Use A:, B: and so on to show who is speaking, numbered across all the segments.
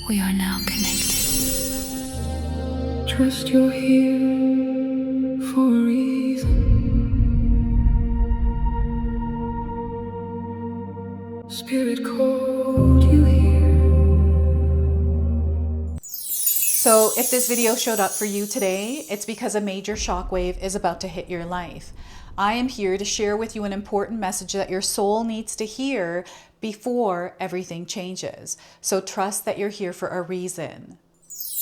A: We are now connected.
B: Trust you're here for a reason. Spirit called you here.
C: So if this video showed up for you today, it's because a major shockwave is about to hit your life. I am here to share with you an important message that your soul needs to hear before everything changes. So trust that you're here for a reason.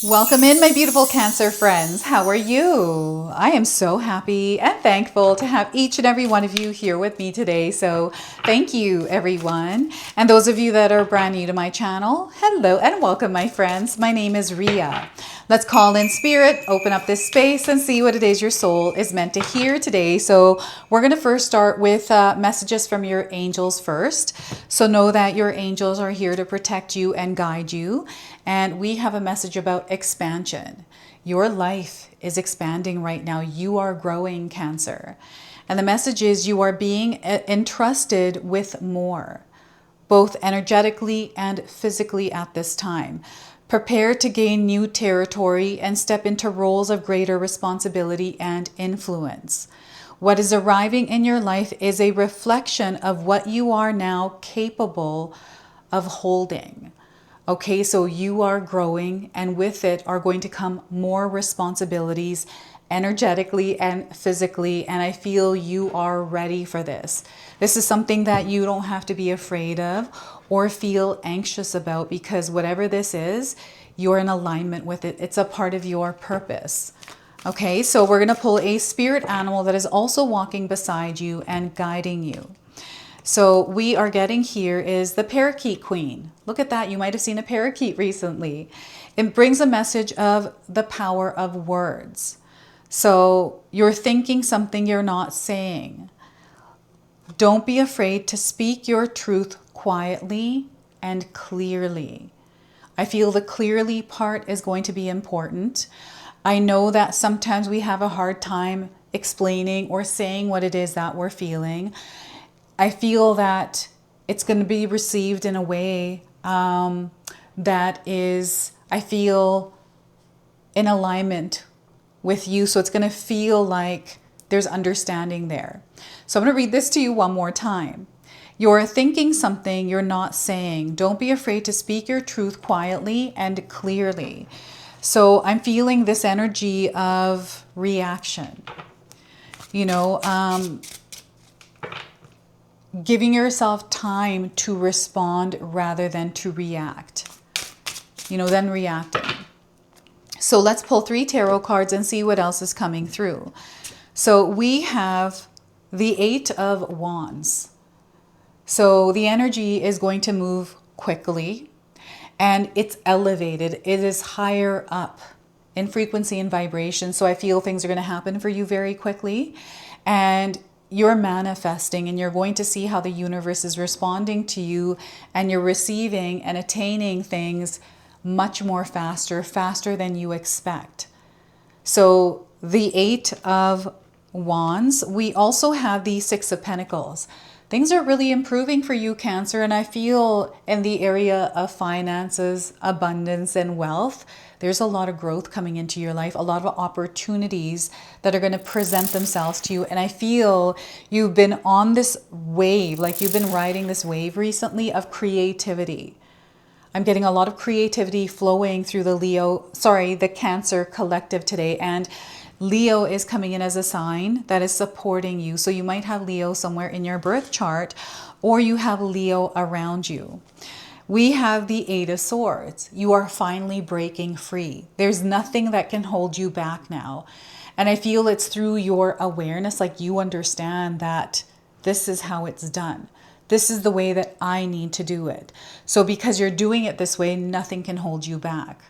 C: Welcome in, my beautiful Cancer friends. How are you? I am so happy and thankful to have each and every one of you here with me today. So thank you, everyone. And those of you that are brand new to my channel, hello and welcome, my friends. My name is Ria. Let's call in spirit, open up this space and see what it is your soul is meant to hear today. So we're going to first start with messages from your angels first. So know that your angels are here to protect you and guide you. And we have a message about expansion. Your life is expanding right now. You are growing, Cancer. And the message is you are being entrusted with more, both energetically and physically at this time. Prepare to gain new territory and step into roles of greater responsibility and influence. What is arriving in your life is a reflection of what you are now capable of holding. Okay, so you are growing, and with it are going to come more responsibilities energetically and physically, and I feel you are ready for this. This is something that you don't have to be afraid of or feel anxious about, because whatever this is, you're in alignment with it. It's a part of your purpose. Okay, so we're going to pull a spirit animal that is also walking beside you and guiding you. So we are getting here is the parakeet queen. Look at that. You might have seen a parakeet recently. It brings a message of the power of words. So you're thinking something you're not saying. Don't be afraid to speak your truth quietly and clearly. I feel the clearly part is going to be important. I know that sometimes we have a hard time explaining or saying what it is that we're feeling. I feel that it's going to be received in a way that is, I feel, in alignment with you. So it's going to feel like there's understanding there. So I'm going to read this to you one more time. You're thinking something you're not saying. Don't be afraid to speak your truth quietly and clearly. So I'm feeling this energy of reaction. You know, giving yourself time to respond rather than to react, than reacting. So let's pull 3 tarot cards and see what else is coming through. So we have the 8 of Wands. So the energy is going to move quickly and it's elevated. It is higher up in frequency and vibration. So I feel things are going to happen for you very quickly. And you're manifesting and you're going to see how the universe is responding to you, and you're receiving and attaining things much more faster than you expect. So the 8 of Wands, we also have the 6 of Pentacles. Things are really improving for you, Cancer, and I feel in the area of finances, abundance, and wealth, there's a lot of growth coming into your life, a lot of opportunities that are going to present themselves to you. And I feel you've been on this wave, like you've been riding this wave recently of creativity. I'm getting a lot of creativity flowing through the Cancer collective today. And Leo is coming in as a sign that is supporting you. So you might have Leo somewhere in your birth chart, or you have Leo around you. We have the 8 of Swords. You are finally breaking free. There's nothing that can hold you back now. And I feel it's through your awareness, like you understand that this is how it's done. This is the way that I need to do it. So because you're doing it this way, nothing can hold you back.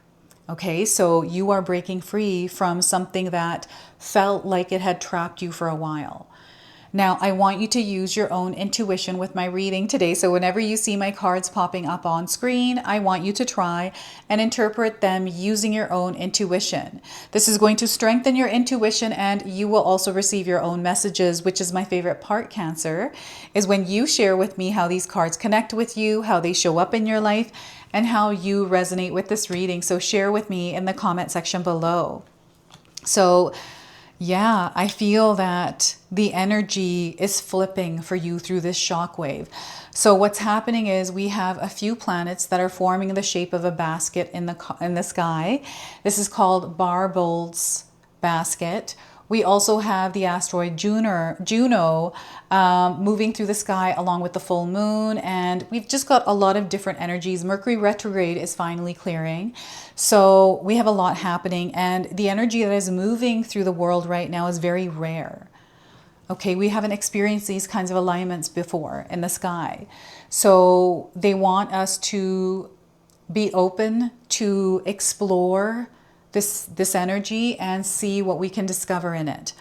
C: Okay, so you are breaking free from something that felt like it had trapped you for a while. Now, I want you to use your own intuition with my reading today. So whenever you see my cards popping up on screen, I want you to try and interpret them using your own intuition. This is going to strengthen your intuition, and you will also receive your own messages, which is my favorite part, Cancer, is when you share with me how these cards connect with you, how they show up in your life, and how you resonate with this reading. So share with me in the comment section below. So yeah, I feel that the energy is flipping for you through this shockwave. So what's happening is we have a few planets that are forming the shape of a basket in the sky. This is called Barbold's basket. We also have the asteroid Juno moving through the sky along with the full moon. And we've just got a lot of different energies. Mercury retrograde is finally clearing. So we have a lot happening. And the energy that is moving through the world right now is very rare. Okay, we haven't experienced these kinds of alignments before in the sky. So they want us to be open to explore this energy and see what we can discover in it.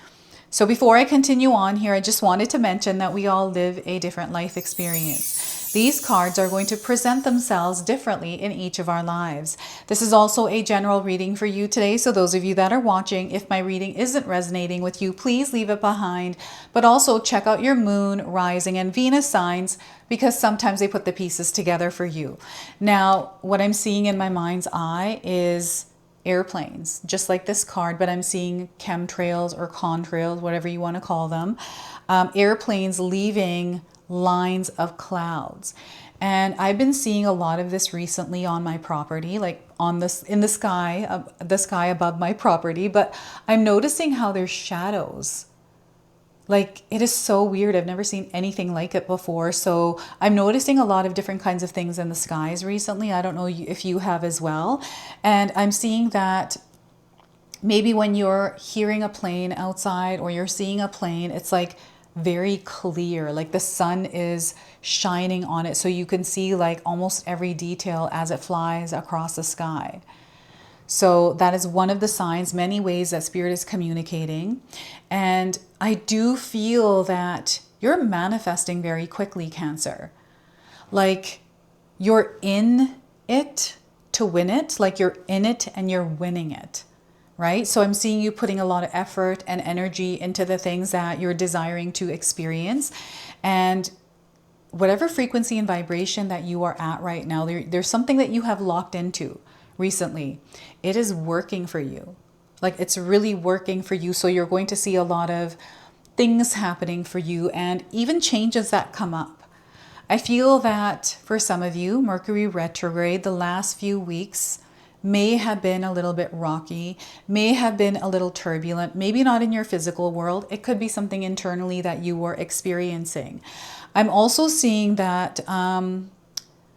C: So before I continue on here, I just wanted to mention that we all live a different life experience. These cards are going to present themselves differently in each of our lives. This is also a general reading for you today. So those of you that are watching, if my reading isn't resonating with you, please leave it behind. But also check out your moon, rising, and Venus signs, because sometimes they put the pieces together for you. Now, what I'm seeing in my mind's eye is airplanes, just like this card, but I'm seeing chemtrails or contrails, whatever you want to call them. Airplanes leaving lines of clouds. And I've been seeing a lot of this recently on my property, like on this in the sky above my property, but I'm noticing how there's shadows. Like, it is so weird. I've never seen anything like it before. So I'm noticing a lot of different kinds of things in the skies recently. I don't know if you have as well. And I'm seeing that maybe when you're hearing a plane outside or you're seeing a plane, it's like very clear, like the sun is shining on it. So you can see like almost every detail as it flies across the sky. So that is one of the signs, many ways that Spirit is communicating. And I do feel that you're manifesting very quickly, Cancer. Like, you're in it to win it. Like, you're in it and you're winning it, right? So I'm seeing you putting a lot of effort and energy into the things that you're desiring to experience. And whatever frequency and vibration that you are at right now, there's something that you have locked into recently. It is working for you. Like, it's really working for you. So you're going to see a lot of things happening for you and even changes that come up. I feel that for some of you, Mercury retrograde, the last few weeks may have been a little bit rocky, may have been a little turbulent, maybe not in your physical world. It could be something internally that you were experiencing. I'm also seeing that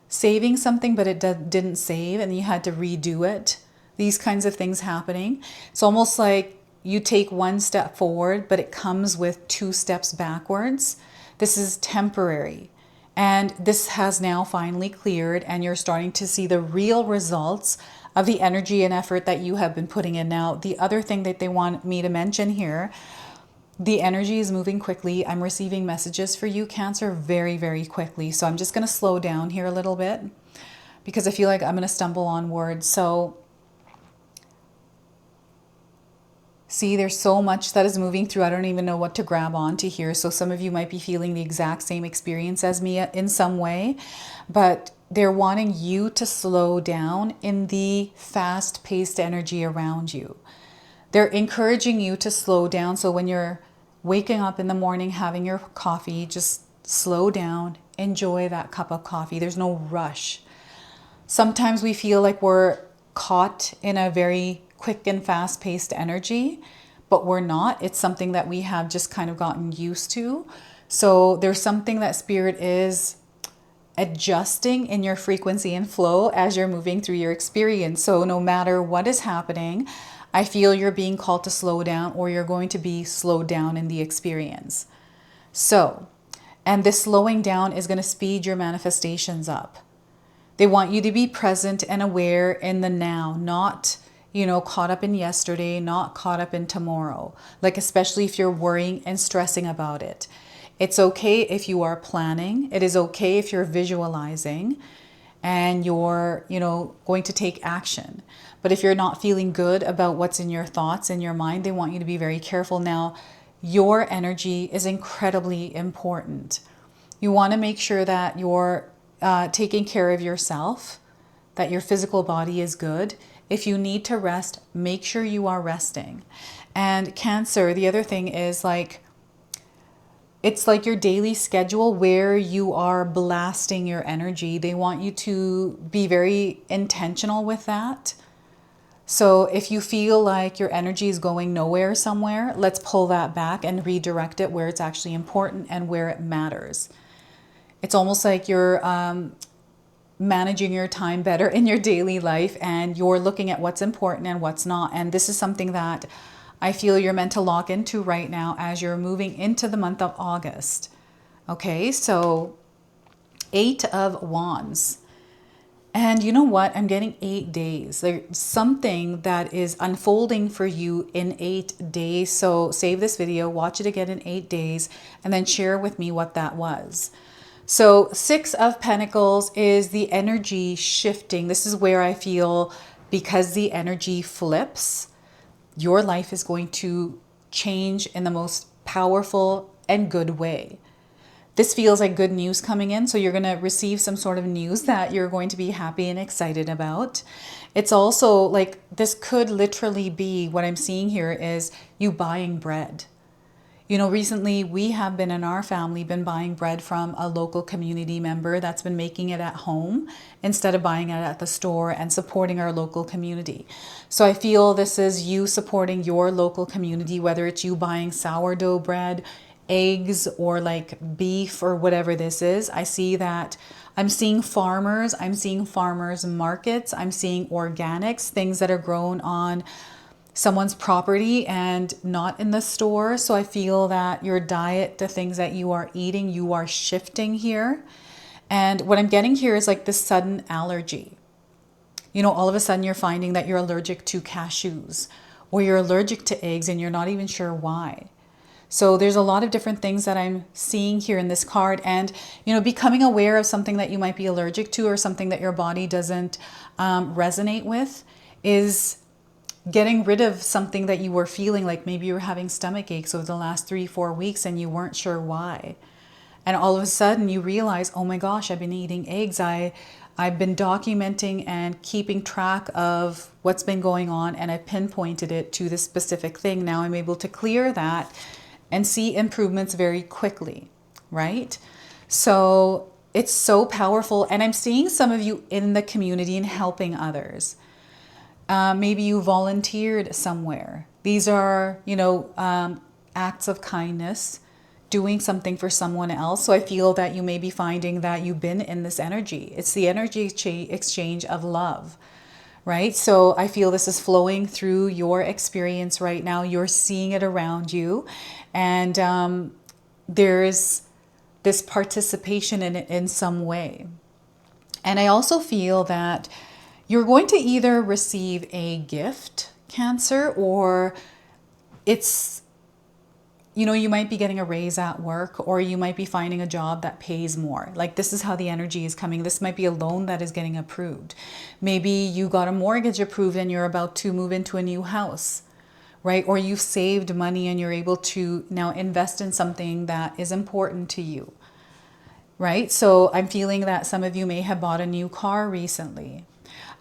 C: saving something, but it didn't save and you had to redo it. These kinds of things happening. It's almost like you take one step forward, but it comes with 2 steps backwards. This is temporary. And this has now finally cleared, and you're starting to see the real results of the energy and effort that you have been putting in. Now, the other thing that they want me to mention here, the energy is moving quickly. I'm receiving messages for you, Cancer, very, very quickly. So I'm just going to slow down here a little bit because I feel like I'm going to stumble on words. So see, there's so much that is moving through. I don't even know what to grab onto here. So some of you might be feeling the exact same experience as me in some way, but they're wanting you to slow down in the fast-paced energy around you. They're encouraging you to slow down. So when you're waking up in the morning, having your coffee, just slow down, enjoy that cup of coffee. There's no rush. Sometimes we feel like we're caught in a very quick and fast-paced energy, but we're not. It's something that we have just kind of gotten used to. So there's something that Spirit is adjusting in your frequency and flow as you're moving through your experience. So no matter what is happening, I feel you're being called to slow down, or you're going to be slowed down in the experience. So, and this slowing down is going to speed your manifestations up. They want you to be present and aware in the now, not, you know, caught up in yesterday, not caught up in tomorrow. Like, especially if you're worrying and stressing about it. It's okay if you are planning. It is okay if you're visualizing and you're, you know, going to take action. But if you're not feeling good about what's in your thoughts and your mind, they want you to be very careful. Now, your energy is incredibly important. You want to make sure that you're taking care of yourself, that your physical body is good. If you need to rest, make sure you are resting. And Cancer, the other thing is like, it's like your daily schedule where you are blasting your energy. They want you to be very intentional with that. So if you feel like your energy is going nowhere somewhere, let's pull that back and redirect it where it's actually important and where it matters. It's almost like you're managing your time better in your daily life, and you're looking at what's important and what's not. And this is something that I feel you're meant to lock into right now as you're moving into the month of August. Okay, so 8 of Wands. And you know what? I'm getting 8 days. There's something that is unfolding for you in 8 days. So save this video, watch it again in 8 days, and then share with me what that was. So 6 of Pentacles is the energy shifting. This is where I feel, because the energy flips, your life is going to change in the most powerful and good way. This feels like good news coming in. So you're going to receive some sort of news that you're going to be happy and excited about. It's also like, this could literally be, what I'm seeing here is you buying bread. You know, recently we have been in our family been buying bread from a local community member that's been making it at home instead of buying it at the store, and supporting our local community. So I feel this is you supporting your local community, whether it's you buying sourdough bread, eggs, or like beef, or whatever this is. I see that I'm seeing farmers, I'm seeing farmers markets, I'm seeing organics, things that are grown on someone's property and not in the store. So I feel that your diet, the things that you are eating, you are shifting here. And what I'm getting here is like this sudden allergy. You know, all of a sudden you're finding that you're allergic to cashews, or you're allergic to eggs and you're not even sure why. So there's a lot of different things that I'm seeing here in this card. And, you know, becoming aware of something that you might be allergic to, or something that your body doesn't resonate with, is getting rid of something that you were feeling like maybe you were having stomach aches over the last 3-4 weeks and you weren't sure why. And all of a sudden you realize, oh my gosh, I've been eating eggs. I've been documenting and keeping track of what's been going on, and I pinpointed it to this specific thing. Now I'm able to clear that and see improvements very quickly, right? So it's so powerful. And I'm seeing some of you in the community and helping others. Maybe you volunteered somewhere. These are, you know, acts of kindness, doing something for someone else. So I feel that you may be finding that you've been in this energy. It's the energy exchange of love, right? So I feel this is flowing through your experience right now. You're seeing it around you. And there's this participation in it in some way. And I also feel that you're going to either receive a gift, Cancer, or it's, you know, you might be getting a raise at work, or you might be finding a job that pays more. Like, this is how the energy is coming. This might be a loan that is getting approved. Maybe you got a mortgage approved and you're about to move into a new house, right? Or you've saved money and you're able to now invest in something that is important to you, right? So I'm feeling that some of you may have bought a new car recently.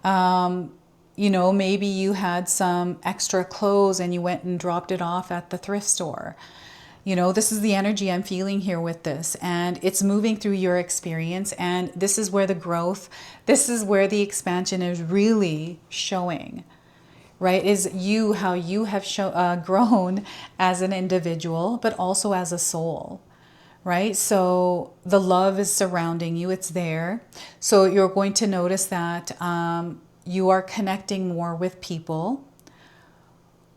C: You know, maybe you had some extra clothes and you went and dropped it off at the thrift store. You know, this is the energy I'm feeling here with this, and it's moving through your experience. And this is where the growth, this is where the expansion is really showing, right? Is you, how you have grown as an individual, but also as a soul, right? So the love is surrounding you, it's there. So you're going to notice that you are connecting more with people,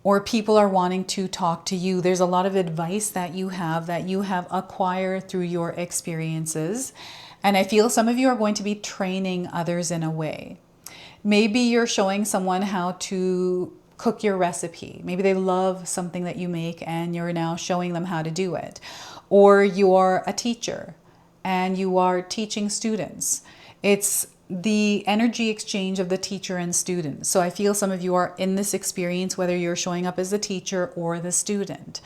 C: or people are wanting to talk to you. There's a lot of advice that you have acquired through your experiences. And I feel some of you are going to be training others in a way. Maybe you're showing someone how to cook your recipe. Maybe they love something that you make and you're now showing them how to do it. Or you're a teacher and you are teaching students. It's the energy exchange of the teacher and student. So I feel some of you are in this experience, whether you're showing up as the teacher or the student.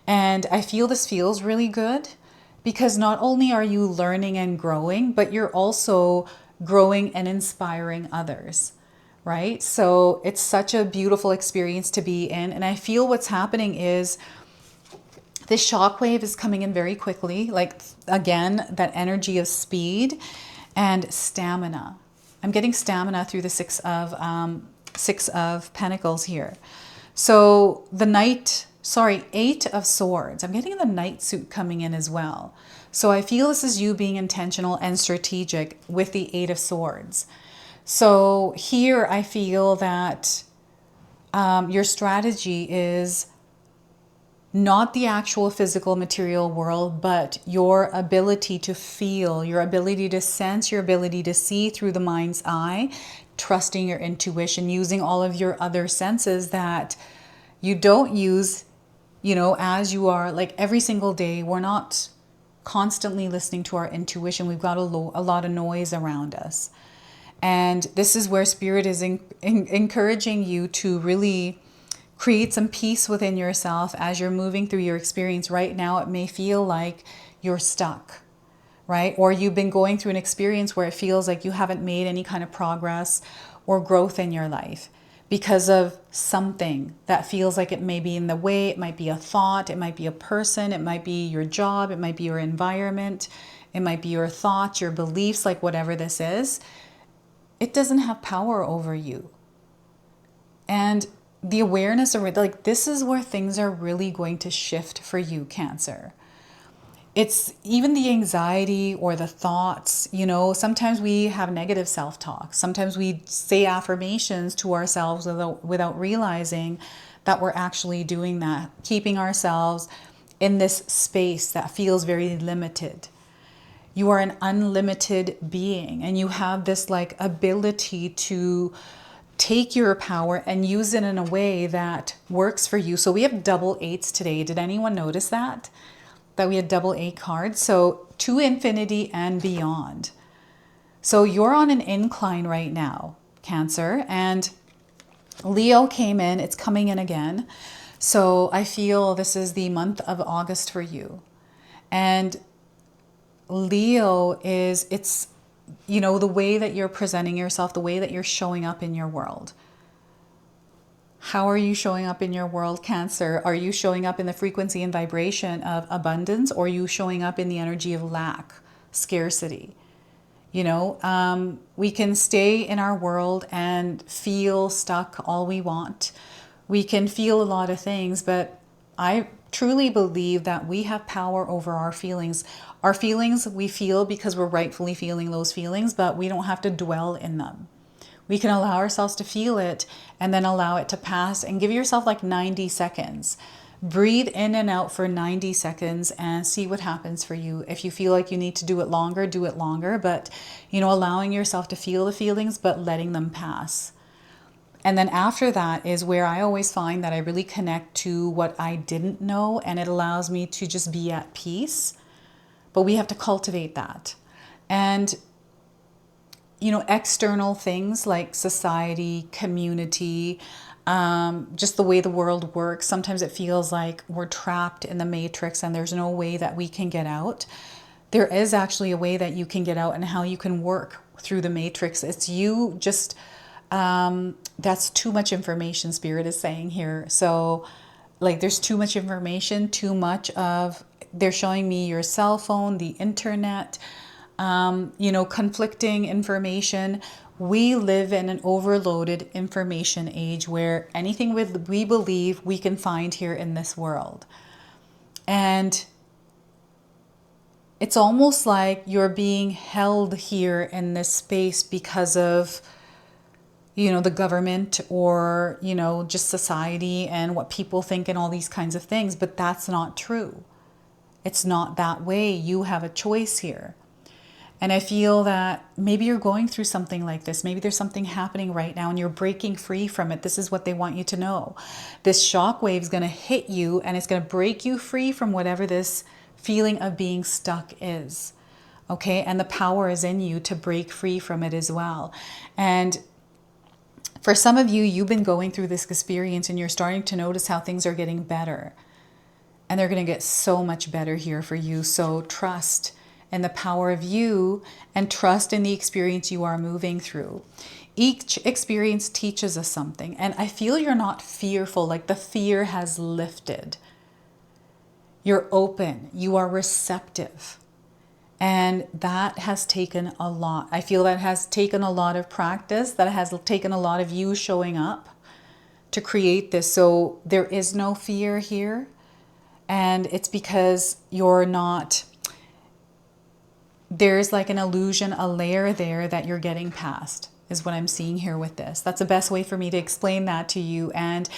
C: And I feel this feels really good, because not only are you learning and growing, but you're also growing and inspiring others, right? So it's such a beautiful experience to be in. And I feel what's happening is this shockwave is coming in very quickly. Like, again, that energy of speed and stamina. I'm getting stamina through the Six of Pentacles here. So the Eight of Swords. I'm getting the Knight suit coming in as well. So I feel this is you being intentional and strategic with the Eight of Swords. So here I feel that your strategy is not the actual physical material world, but your ability to feel, your ability to sense, your ability to see through the mind's eye, trusting your intuition, using all of your other senses that you don't use, as you are, like every single day. We're not constantly listening to our intuition. We've got a lot of noise around us. And this is where Spirit is encouraging you to really create some peace within yourself as you're moving through your experience. Right now, it may feel like you're stuck, right? Or you've been going through an experience where it feels like you haven't made any kind of progress or growth in your life because of something that feels like it may be in the way. It might be a thought, it might be a person, it might be your job, it might be your environment, it might be your thoughts, your beliefs, like whatever this is. It doesn't have power over you. And the awareness of like, this is where things are really going to shift for you, Cancer. It's even the anxiety or the thoughts, sometimes we have negative self-talk. Sometimes we say affirmations to ourselves without realizing that we're actually doing that, keeping ourselves in this space that feels very limited. You are an unlimited being, and you have this like ability to take your power and use it in a way that works for you. So we have double eights today. Did anyone notice that? That we had double eight cards? So to infinity and beyond. So you're on an incline right now, Cancer, and Leo came in. It's coming in again. So I feel this is the month of August for you. And Leo is, it's the way that you're presenting yourself, the way that you're showing up in your world. How are you showing up in your world, Cancer? Are you showing up in the frequency and vibration of abundance, or are you showing up in the energy of lack, scarcity? We can stay in our world and feel stuck all we want. We can feel a lot of things, but I truly believe that we have power over our feelings. Our feelings we feel because we're rightfully feeling those feelings, but we don't have to dwell in them. We can allow ourselves to feel it and then allow it to pass, and give yourself like 90 seconds. Breathe in and out for 90 seconds and see what happens for you. If you feel like you need to do it longer, but allowing yourself to feel the feelings, but letting them pass. And then after that is where I always find that I really connect to what I didn't know, and it allows me to just be at peace. But we have to cultivate that. And, external things like society, community, just the way the world works. Sometimes it feels like we're trapped in the matrix and there's no way that we can get out. There is actually a way that you can get out and how you can work through the matrix. It's you just... that's too much information, Spirit is saying here. So like there's too much information, they're showing me your cell phone, the internet, conflicting information. We live in an overloaded information age where anything we believe we can find here in this world. And it's almost like you're being held here in this space because of the government or, just society and what people think and all these kinds of things. But that's not true. It's not that way. You have a choice here. And I feel that maybe you're going through something like this. Maybe there's something happening right now and you're breaking free from it. This is what they want you to know. This shockwave is going to hit you and it's going to break you free from whatever this feeling of being stuck is. Okay? And the power is in you to break free from it as well. And for some of you, you've been going through this experience and you're starting to notice how things are getting better. And they're going to get so much better here for you. So trust and the power of you, and trust in the experience you are moving through. Each experience teaches us something, and I feel you're not fearful, like the fear has lifted. You're open, you are receptive. And that has taken a lot. I feel that has taken a lot of practice, that has taken a lot of you showing up to create this. So there is no fear here. And it's because you're not, there's like an illusion, a layer there that you're getting past, is what I'm seeing here with this. That's the best way for me to explain that to you. And,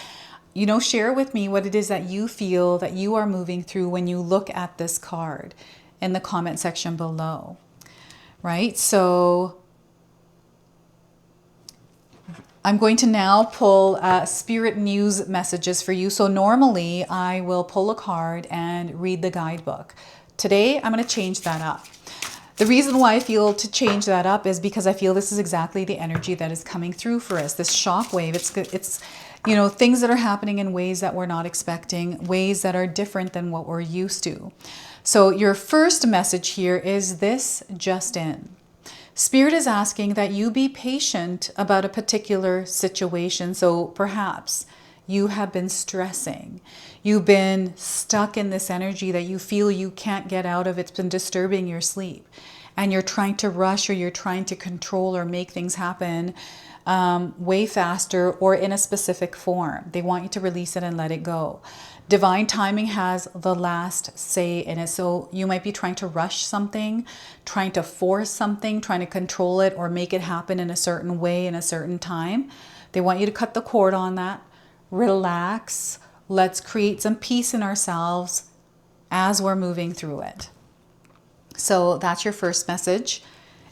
C: you know, share with me what it is that you feel that you are moving through when you look at this card in the comment section below, right? So I'm going to now pull spirit news messages for you. So normally I will pull a card and read the guidebook. Today I'm going to change that up. The reason why I feel to change that up is because I feel this is exactly the energy that is coming through for us. This shockwave, it's you know, things that are happening in ways that we're not expecting, ways that are different than what we're used to. So your first message here is this just in. Spirit is asking that you be patient about a particular situation. So perhaps you have been stressing. You've been stuck in this energy that you feel you can't get out of. It's been disturbing your sleep. And you're trying to rush, or you're trying to control or make things happen way faster or in a specific form. They want you to release it and let it go. Divine timing has the last say in it. So you might be trying to rush something, trying to force something, trying to control it or make it happen in a certain way in a certain time. They want you to cut the cord on that. Relax. Let's create some peace in ourselves as we're moving through it. So that's your first message.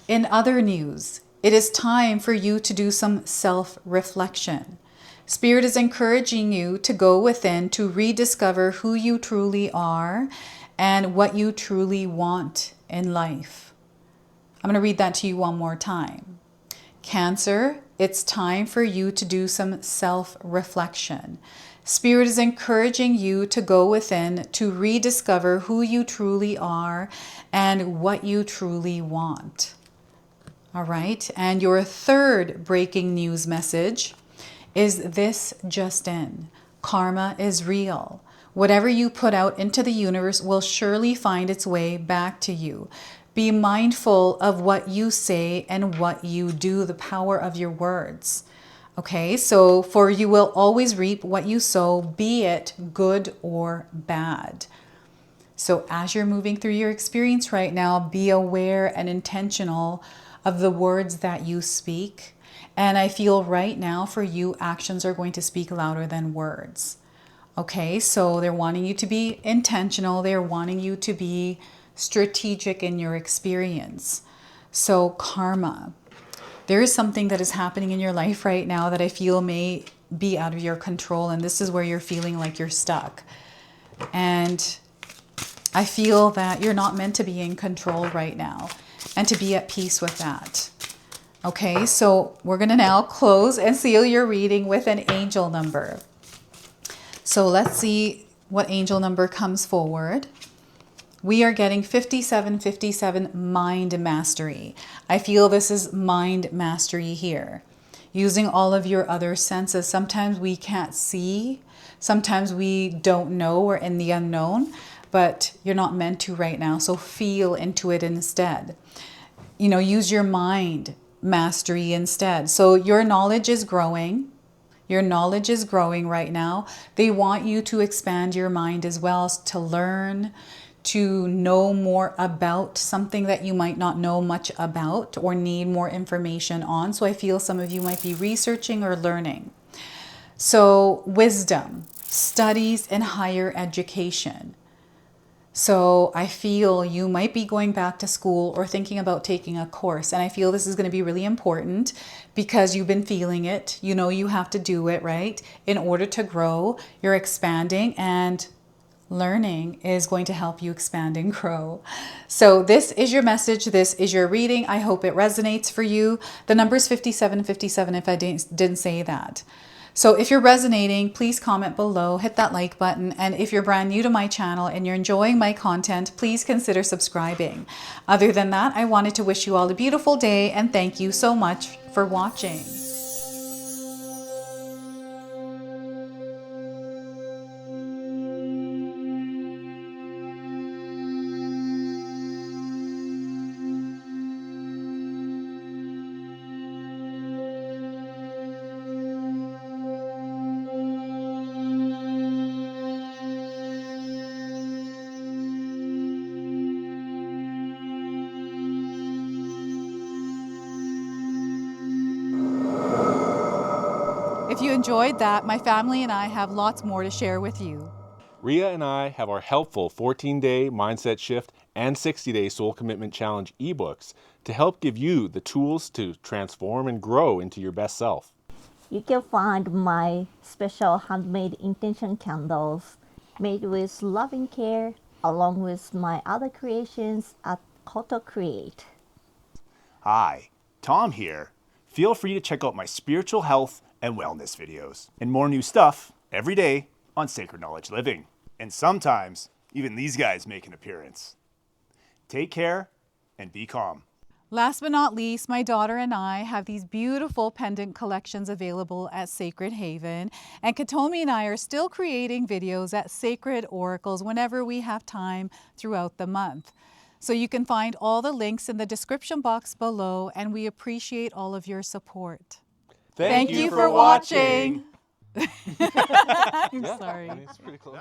C: In other news, it is time for you to do some self-reflection. Spirit is encouraging you to go within to rediscover who you truly are and what you truly want in life. I'm going to read that to you one more time. Cancer, it's time for you to do some self-reflection. Spirit is encouraging you to go within to rediscover who you truly are and what you truly want. All right. And your third breaking news message is this just in. Karma is real. Whatever you put out into the universe will surely find its way back to you. Be mindful of what you say and what you do, the power of your words. Okay, so for you will always reap what you sow, be it good or bad. So as you're moving through your experience right now, be aware and intentional of the words that you speak. And I feel right now for you, actions are going to speak louder than words. Okay, so they're wanting you to be intentional. They're wanting you to be strategic in your experience. So karma. There is something that is happening in your life right now that I feel may be out of your control. And this is where you're feeling like you're stuck. And I feel that you're not meant to be in control right now and to be at peace with that. Okay, so we're going to now close and seal your reading with an angel number. So let's see what angel number comes forward. We are getting 5757, mind mastery. I feel this is mind mastery here. Using all of your other senses. Sometimes we can't see. Sometimes we don't know. We're in the unknown. But you're not meant to right now. So feel into it instead. You know, use your mind mastery instead. So your knowledge is growing. Your knowledge is growing right now. They want you to expand your mind as well, to learn, to know more about something that you might not know much about or need more information on. So I feel some of you might be researching or learning. So wisdom, studies, and higher education. So I feel you might be going back to school or thinking about taking a course. And I feel this is going to be really important because you've been feeling it. You know you have to do it, right? In order to grow, you're expanding, and learning is going to help you expand and grow. So this is your message. This is your reading. I hope it resonates for you. The number is 5757 if I didn't say that. So if you're resonating, please comment below, hit that like button. And if you're brand new to my channel and you're enjoying my content, please consider subscribing. Other than that, I wanted to wish you all a beautiful day and thank you so much for watching. If you enjoyed that, my family and I have lots more to share with you.
A: Ria and I have our helpful 14-day mindset shift and 60-day soul commitment challenge ebooks to help give you the tools to transform and grow into your best self.
D: You can find my special handmade intention candles made with loving care along with my other creations at Koto Create.
E: Hi, Tom here. Feel free to check out my spiritual health and wellness videos and more new stuff every day on Sacred Knowledge Living. And sometimes even these guys make an appearance. Take care and be calm.
C: Last but not least, my daughter and I have these beautiful pendant collections available at Sacred Haven. And Katomi and I are still creating videos at Sacred Oracles whenever we have time throughout the month. So you can find all the links in the description box below, and we appreciate all of your support. Thank you for watching. I'm sorry.
A: It's pretty close.